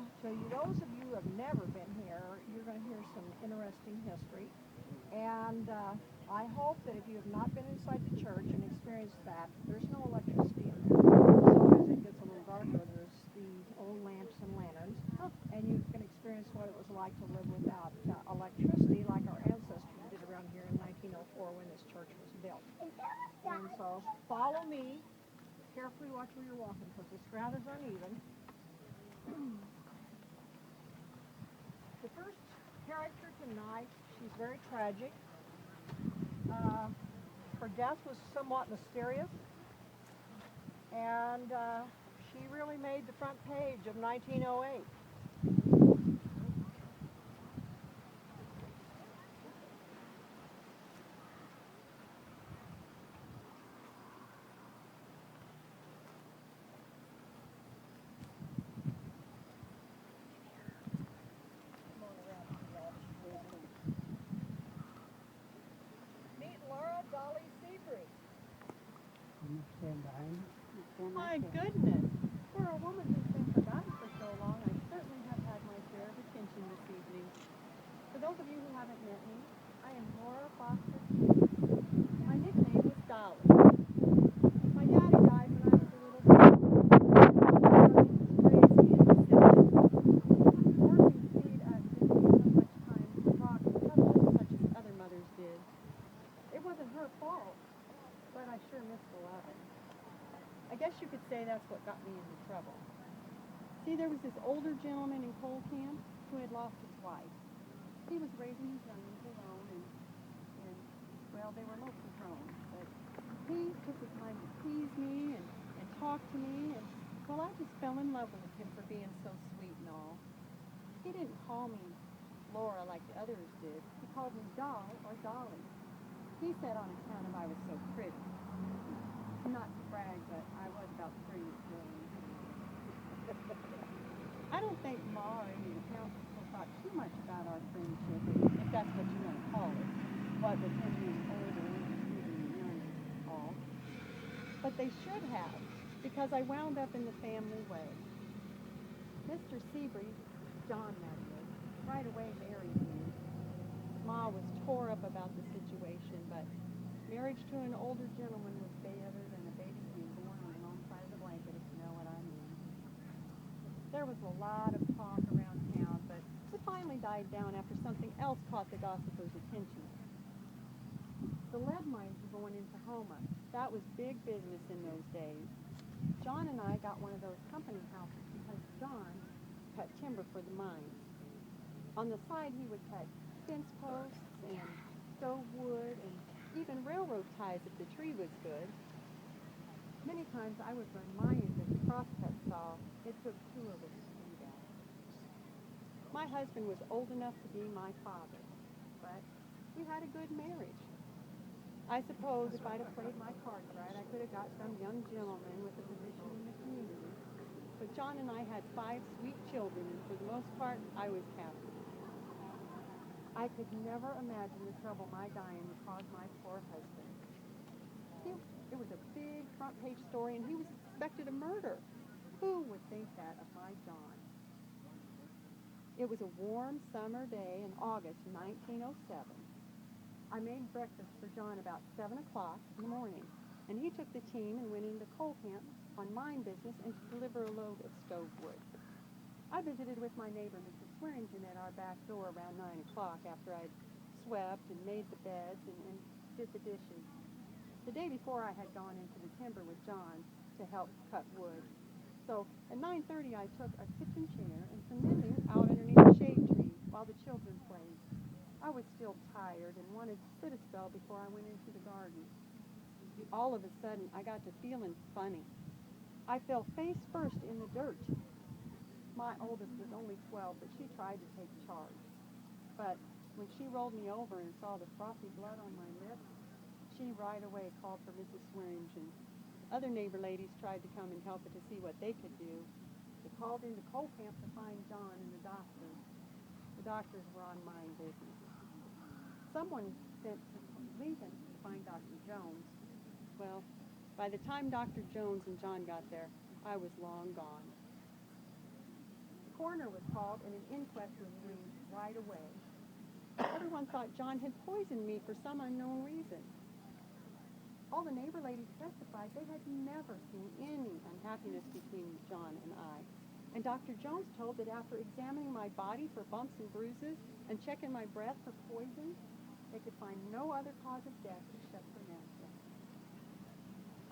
to those of you who have never been here, you're going to hear some interesting history. And I hope that if you have not been inside the church and experienced that, there's no electricity in there. So as it gets a little darker, there's the old lamps and lanterns, and you can experience what it was like to live without electricity, like our ancestors did around here in 1904 when this church was built. And so follow me. Carefully watch where you're walking because this ground is uneven. The first character tonight, she's very tragic. Her death was somewhat mysterious, and she really made the front page of 1908. Meet Laura Dolly Seabury. You stand behind it? You stand My right there. goodness. For a woman who's been forgotten for so long, I certainly have had my share of attention this evening. For those of you who haven't met me, I am Laura Foster. My nickname was Dolly. My daddy died when I was a little girl. Working feed didn't give them much time to talk and cuddle such as other mothers did. It wasn't her fault, but I sure missed the loving. I guess you could say that's what got me into trouble. See, there was this older gentleman in Coal Camp who had lost his wife. He was raising his youngins alone, and well, they were mostly grown, but he took the time to tease me and talk to me, and well, I just fell in love with him for being so sweet and all. He didn't call me Laura like the others did. He called me Doll or Dolly. He said on account of I was so pretty. Not to brag, but I was about 3 years old. I don't think Ma or any of the council thought too much about our friendship, if that's what you want to call it. What with him being older and young and all. But they should have, because I wound up in the family way. Mr. Seabury, John that is, right away married me. Ma was tore up about the situation, but marriage to an older gentleman was better than a baby being born on the wrong side of the blanket, if you know what I mean. There was a lot of talk around town, but it finally died down after something else caught the gossipers' attention. The lead mines were going into Houma. That was big business in those days. John and I got one of those company houses because John cut timber for the mines. On the side, he would cut fence posts and stove wood and even railroad ties if the tree was good. Many times I would run my end of the crosscut saw. It took 2 of us to do that. My husband was old enough to be my father, but we had a good marriage. I suppose if I'd have played my cards right, I could have got some young gentleman with a position in the community. But John and I had 5 sweet children, and for the most part, I was happy. I could never imagine the trouble my dying would cause my poor husband. It was a big front page story, and he was suspected of murder. Who would think that of my John? It was a warm summer day in August 1907. I made breakfast for John about 7 o'clock in the morning, and he took the team and went into Coal Camp on mine business and to deliver a load of stove wood. I visited with my neighbor, Mrs. Swearingen, at our back door around 9 o'clock after I'd swept and made the beds and did the dishes. The day before I had gone into the timber with John to help cut wood. So at 9:30 I took a kitchen chair and some knitting out underneath a shade tree while the children played. I was still tired and wanted to sit a spell before I went into the garden. All of a sudden I got to feeling funny. I fell face first in the dirt. My oldest was only 12, but she tried to take charge. But when she rolled me over and saw the frothy blood on my lips, she right away called for Mrs. Swearingen. Other neighbor ladies tried to come and help her to see what they could do. They called into Coal Camp to find John and the doctors. The doctors were on mine business. Someone sent to Lincoln to find Dr. Jones. Well, by the time Dr. Jones and John got there, I was long gone. Of coroner was called and an inquest was arranged right away. Everyone thought John had poisoned me for some unknown reason. All the neighbor ladies testified they had never seen any unhappiness between John and I. And Dr. Jones told that after examining my body for bumps and bruises and checking my breath for poison, they could find no other cause of death except for natural.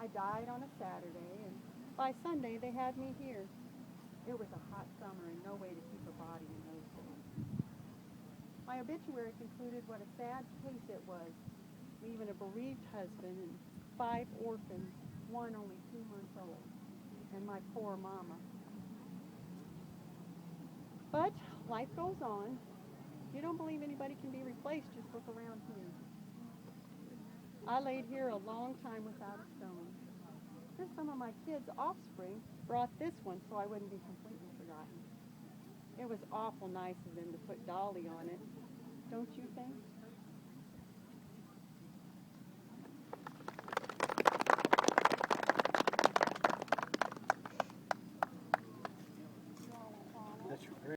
I died on a Saturday, and by Sunday they had me here. It was a hot summer and no way to keep a body in those days. My obituary concluded what a sad case it was, leaving a bereaved husband and 5 orphans, one only 2 months old, and my poor mama. But life goes on. If you don't believe anybody can be replaced, just look around here. I laid here a long time without a stone. Then some of my kids' offspring brought this one so I wouldn't be completely forgotten. It was awful nice of them to put Dolly on it, don't you think?